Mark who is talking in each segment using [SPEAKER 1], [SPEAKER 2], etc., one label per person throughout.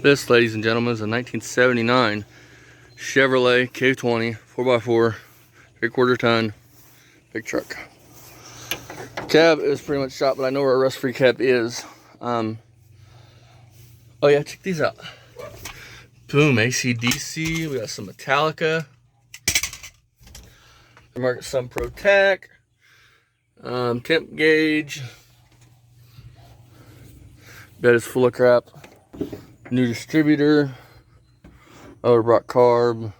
[SPEAKER 1] This, ladies and gentlemen, is a 1979 Chevrolet K20 4x4, 3/4 ton, big truck. Cab is pretty much shot, but I know where a rust-free cab is. Oh yeah, check these out. Boom, AC/DC. We got some Metallica. Market some Protec. Temp gauge. Bed is full of crap. New distributor. Overbrought carb.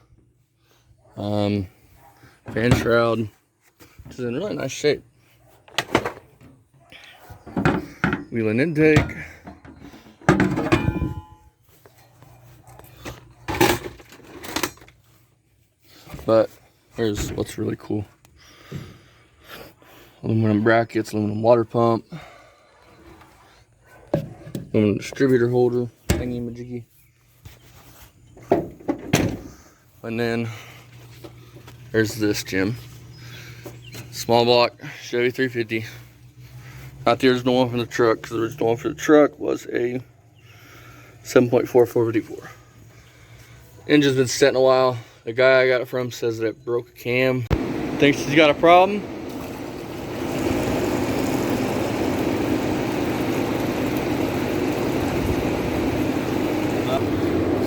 [SPEAKER 1] Fan shroud. Which is in really nice shape. Wheel and intake. But here's what's really cool. Aluminum brackets, aluminum water pump, aluminum distributor holder, thingy majiggy. And then there's this gym. Small block Chevy 350. Not the original one from the truck, because the original one for the truck was a 7.4 454. Engine's been set in a while. The guy I got it from says that it broke a cam. Thinks he's got a problem.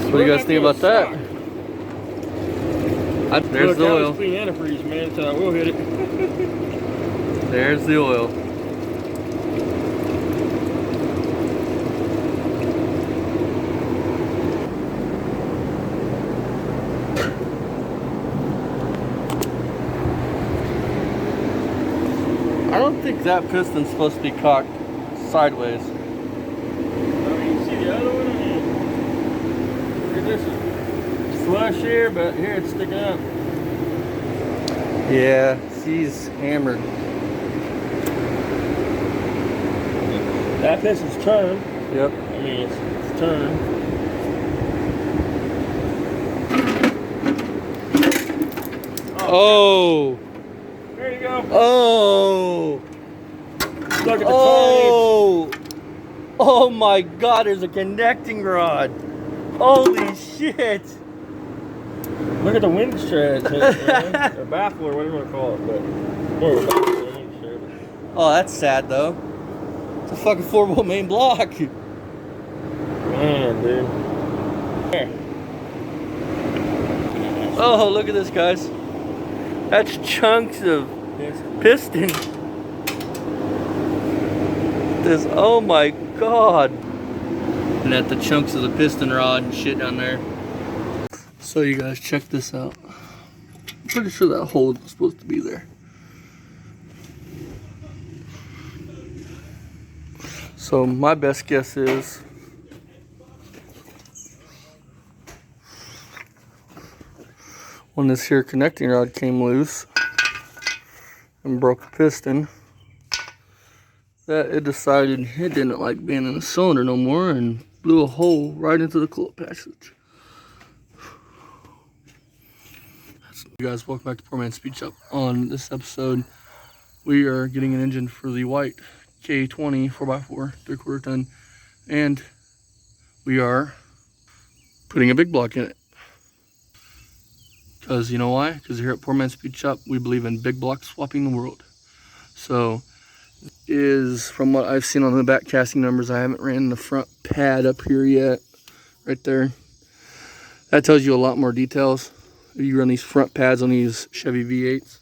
[SPEAKER 1] What do you guys think about that? There's the oil.
[SPEAKER 2] Clean antifreeze, man, so we'll hit it.
[SPEAKER 1] There's the oil. I don't think that piston's supposed to be cocked sideways.
[SPEAKER 2] I mean, you see the other one? I mean, look at this one. Flush here, but here it's sticking up.
[SPEAKER 1] Yeah, she's hammered.
[SPEAKER 2] That piston's turned.
[SPEAKER 1] Yep.
[SPEAKER 2] I mean, it's turned.
[SPEAKER 1] Oh!
[SPEAKER 2] There you go.
[SPEAKER 1] Oh!
[SPEAKER 2] Look at the
[SPEAKER 1] Oh! Oh my God, there's a connecting rod. Holy shit!
[SPEAKER 2] Look at the wind shed, or baffle, or whatever you want to call it, but more of a baffle than a wind shed.
[SPEAKER 1] Oh, that's sad though. It's a fucking 4-bolt main block.
[SPEAKER 2] Man, dude. Here.
[SPEAKER 1] Oh, look at this, guys. That's chunks of piston. This, oh my God. And at the chunks of the piston rod and shit down there. So you guys, check this out. I'm pretty sure that hole was supposed to be there. So my best guess is when this here connecting rod came loose and broke the piston, that it decided it didn't like being in the cylinder no more and blew a hole right into the coolant passage. Hey guys, welcome back to Poor Man's Speed Shop. On this episode, we are getting an engine for the white K20 4x4, 3/4 ton, and we are putting a big block in it. Because you know why? Because here at Poor Man's Speed Shop, we believe in big block swapping the world. So, is from what I've seen on the back casting numbers, I haven't ran the front pad up here yet, right there. That tells you a lot more details. You run these front pads on these Chevy V8s.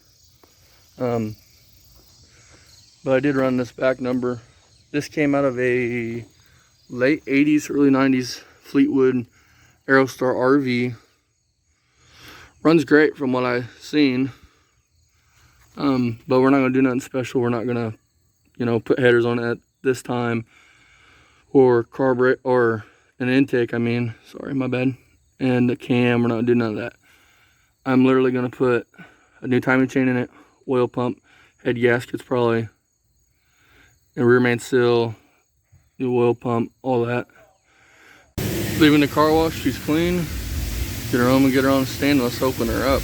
[SPEAKER 1] But I did run this back number. This came out of a late 80s, early 90s Fleetwood Aerostar RV. Runs great from what I've seen. But we're not going to do nothing special. We're not going to, put headers on it this time. Or carburetor, or an intake, Sorry, my bad. And the cam, we're not going to do none of that. I'm literally going to put a new timing chain in it, oil pump, head gaskets probably, a rear main seal, new oil pump, all that. Leaving the car wash, she's clean. Get her home and get her on the stand. Let's open her up.